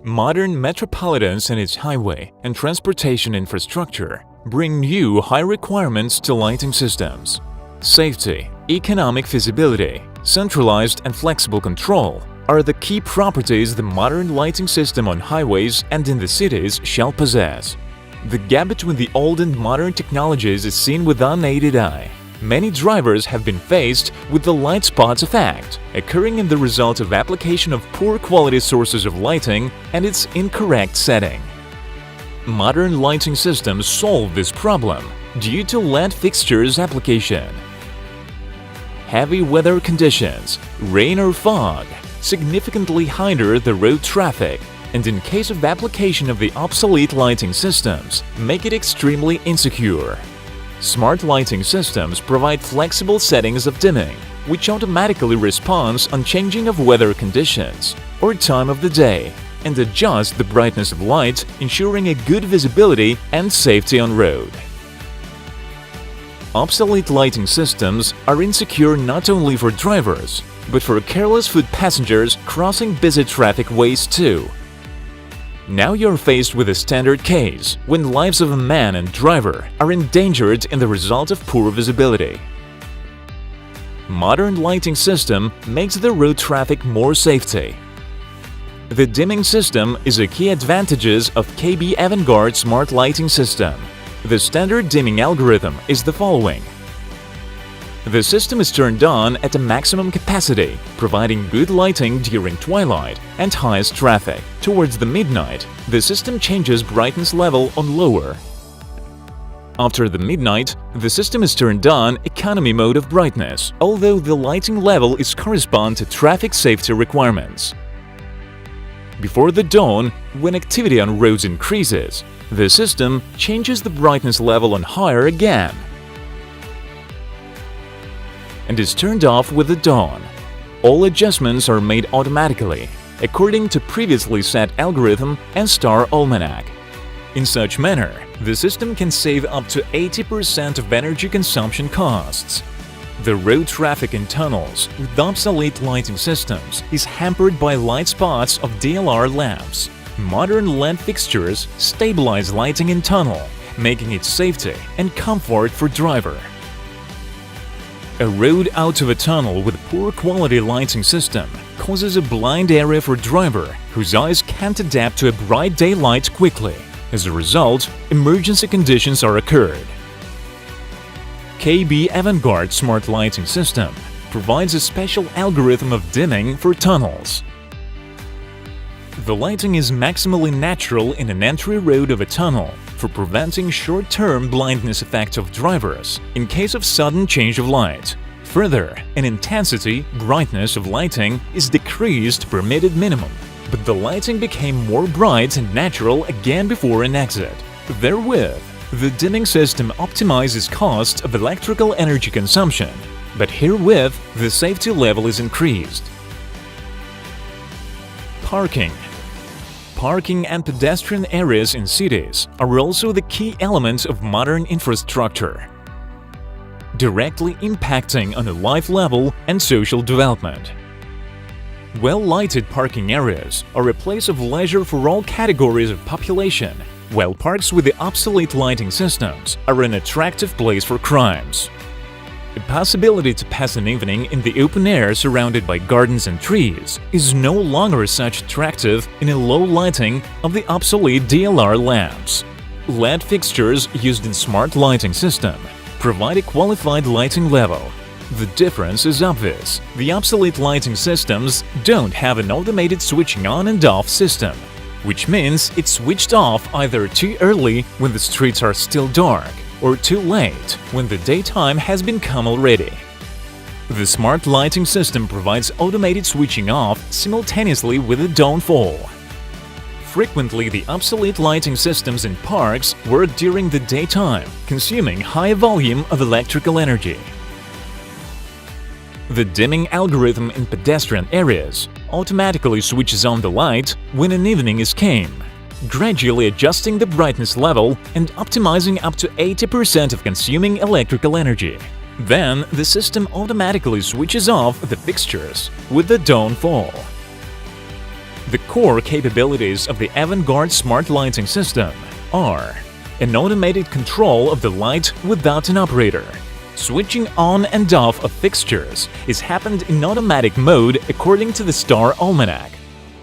Modern metropolitans and its highway and transportation infrastructure bring new high requirements to lighting systems. Safety, economic feasibility, centralized and flexible control are the key properties the modern lighting system on highways and in the cities shall possess. The gap between the old and modern technologies is seen with unaided eye. Many drivers have been faced with the light spots effect, occurring in the result of application of poor quality sources of lighting and its incorrect setting. Modern lighting systems solve this problem due to LED fixtures application. Heavy weather conditions, rain or fog, significantly hinder the road traffic, and in case of application of the obsolete lighting systems, make it extremely insecure. Smart lighting systems provide flexible settings of dimming, which automatically responds on changing of weather conditions or time of the day, and adjust the brightness of light, ensuring a good visibility and safety on road. Obsolete lighting systems are insecure not only for drivers, but for careless foot passengers crossing busy traffic ways too. Now you're faced with a standard case when lives of a man and driver are endangered in the result of poor visibility. Modern lighting system makes the road traffic more safety. The dimming system is a key advantages of DB Avantgarde smart lighting system. The standard dimming algorithm is the following. The system is turned on at a maximum capacity, providing good lighting during twilight and highest traffic. Towards the midnight, the system changes brightness level on lower. After the midnight, the system is turned on economy mode of brightness, although the lighting level is correspond to traffic safety requirements. Before the dawn, when activity on roads increases, the system changes the brightness level on higher again and is turned off with the dawn. All adjustments are made automatically, according to previously set algorithm and star almanac. In such manner, the system can save up to 80% of energy consumption costs. The road traffic in tunnels with obsolete lighting systems is hampered by light spots of DLR lamps. Modern LED fixtures stabilize lighting in tunnel, making it safety and comfort for driver. A road out of a tunnel with poor quality lighting system causes a blind area for driver whose eyes can't adapt to a bright daylight quickly. As a result, emergency conditions are occurred. DB Avantgarde smart lighting system provides a special algorithm of dimming for tunnels. The lighting is maximally natural in an entry road of a tunnel for preventing short-term blindness effect of drivers in case of sudden change of light. Further, in intensity, brightness of lighting is decreased to permitted minimum, but the lighting became more bright and natural again before an exit. Therewith, the dimming system optimizes cost of electrical energy consumption, but herewith the safety level is increased. Parking. Parking and pedestrian areas in cities are also the key elements of modern infrastructure, directly impacting on the life level and social development. Well-lighted parking areas are a place of leisure for all categories of population, while parks with the obsolete lighting systems are an attractive place for crimes. The possibility to pass an evening in the open air surrounded by gardens and trees is no longer such attractive in a low lighting of the obsolete DLR lamps. LED fixtures used in smart lighting system provide a qualified lighting level. The difference is obvious. The obsolete lighting systems don't have an automated switching on and off system, which means it's switched off either too early when the streets are still dark or too late when the daytime has been come already. The smart lighting system provides automated switching off simultaneously with the dawnfall. Frequently, the obsolete lighting systems in parks work during the daytime, consuming high volume of electrical energy. The dimming algorithm in pedestrian areas automatically switches on the light when an evening is came, gradually adjusting the brightness level and optimizing up to 80% of consuming electrical energy. Then, the system automatically switches off the fixtures with the dawnfall. The core capabilities of the Avantgarde smart lighting system are an automated control of the light without an operator. Switching on and off of fixtures is happened in automatic mode according to the star almanac,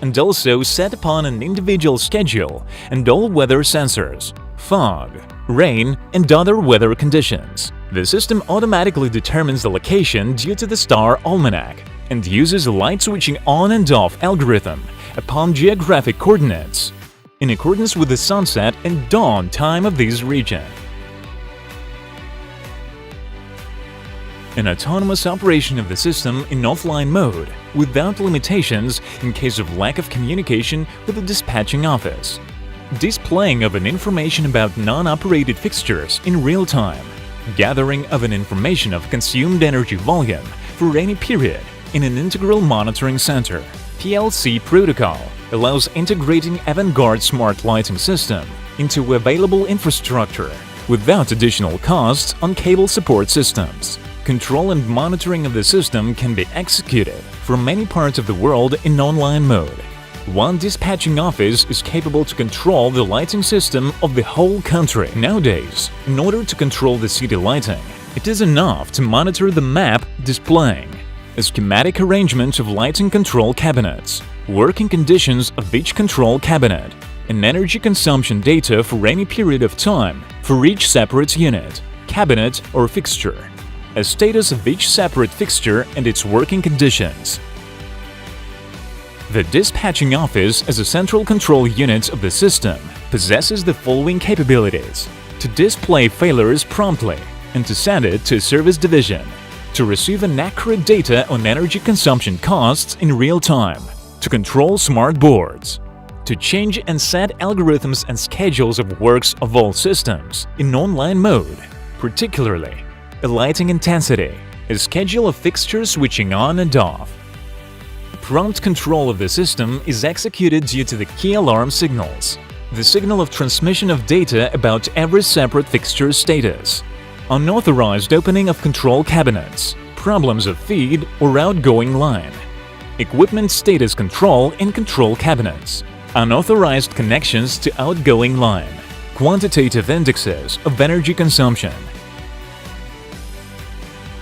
and also set upon an individual schedule and all weather sensors, fog, rain, and other weather conditions. The system automatically determines the location due to the star almanac and uses a light switching on and off algorithm upon geographic coordinates, in accordance with the sunset and dawn time of this region. An autonomous operation of the system in offline mode, without limitations in case of lack of communication with the dispatching office. Displaying of an information about non-operated fixtures in real time. Gathering of an information of consumed energy volume for any period in an integral monitoring center. PLC protocol allows integrating Avantgarde smart lighting system into available infrastructure without additional costs on cable support systems. Control and monitoring of the system can be executed from many parts of the world in online mode. One dispatching office is capable to control the lighting system of the whole country. Nowadays, in order to control the city lighting, it is enough to monitor the map displaying a schematic arrangement of lighting control cabinets, working conditions of each control cabinet, and energy consumption data for any period of time for each separate unit, cabinet or fixture, a status of each separate fixture and its working conditions. The dispatching office as a central control unit of the system possesses the following capabilities: to display failures promptly and to send it to a service division, to receive an accurate data on energy consumption costs in real time, to control smart boards, to change and set algorithms and schedules of works of all systems in online mode, particularly a lighting intensity, a schedule of fixtures switching on and off. Prompt control of the system is executed due to the key alarm signals, the signal of transmission of data about every separate fixture's status, unauthorized opening of control cabinets, problems of feed or outgoing line, equipment status control in control cabinets, unauthorized connections to outgoing line, quantitative indexes of energy consumption.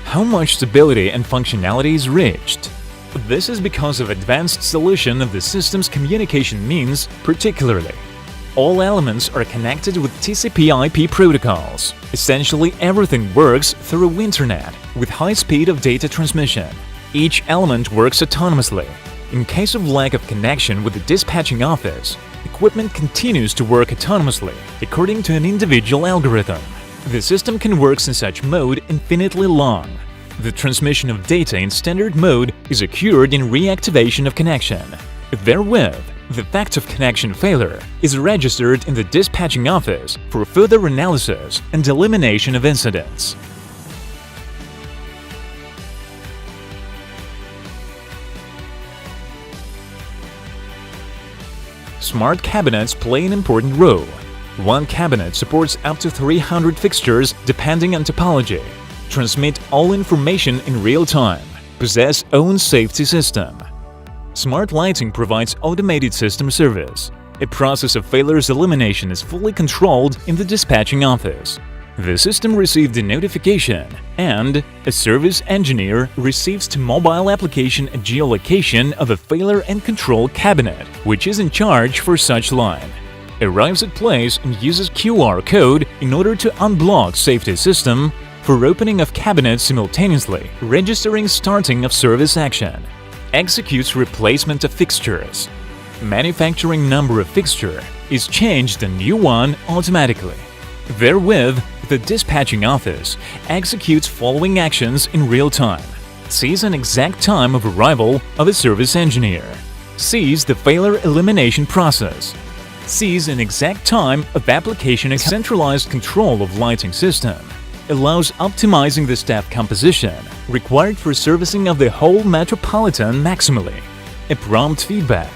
How much stability and functionality is reached? This is because of advanced solution of the system's communication means, particularly. All elements are connected with TCP/IP protocols. Essentially everything works through Internet with high speed of data transmission. Each element works autonomously. In case of lack of connection with the dispatching office, equipment continues to work autonomously according to an individual algorithm. The system can work in such mode infinitely long. The transmission of data in standard mode is occurred in reactivation of connection. Therewith, the fact of connection failure is registered in the dispatching office for further analysis and elimination of incidents. Smart cabinets play an important role. One cabinet supports up to 300 fixtures depending on topology, transmit all information in real time, possess own safety system. Smart lighting provides automated system service. A process of failures elimination is fully controlled in the dispatching office. The system received a notification and a service engineer receives to mobile application a geolocation of a failure and control cabinet, which is in charge for such line. Arrives at place and uses QR code in order to unblock safety system for opening of cabinet simultaneously, registering starting of service action. Executes replacement of fixtures. Manufacturing number of fixture is changed a new one automatically. Therewith, the dispatching office executes following actions in real time. Sees an exact time of arrival of a service engineer. Sees the failure elimination process. Sees an exact time of application. A centralized control of lighting system allows optimizing the staff composition required for servicing of the whole metropolitan maximally. A prompt feedback,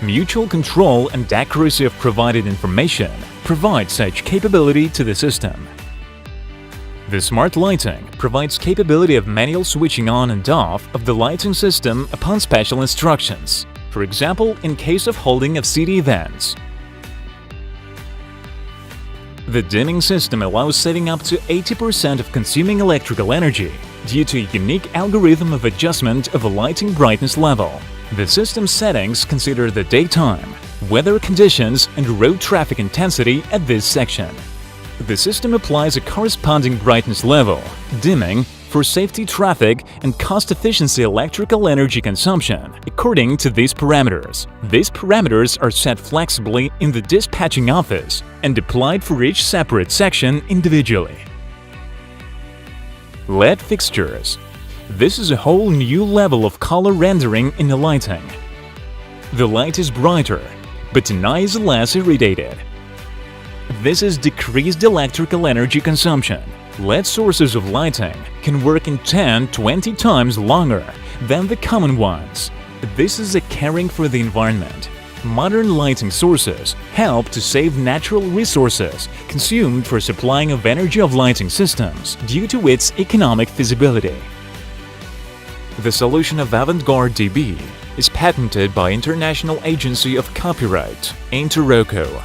mutual control and accuracy of provided information provide such capability to the system. The smart lighting provides capability of manual switching on and off of the lighting system upon special instructions. for example, in case of holding of city events. The dimming system allows saving up to 80% of consuming electrical energy due to a unique algorithm of adjustment of a lighting brightness level. The system settings consider the daytime, weather conditions, and road traffic intensity at this section. The system applies a corresponding brightness level, dimming, for safety traffic and cost-efficiency electrical energy consumption according to these parameters. These parameters are set flexibly in the dispatching office and applied for each separate section individually. LED fixtures. This is a whole new level of color rendering in the lighting. The light is brighter, but the night is less irradiated. This is decreased electrical energy consumption. LED sources of lighting can work in 10–20 times longer than the common ones. This is a caring for the environment. Modern lighting sources help to save natural resources consumed for supplying of energy of lighting systems due to its economic feasibility. The solution of Avantgarde DB is patented by International Agency of Copyright, Interroco.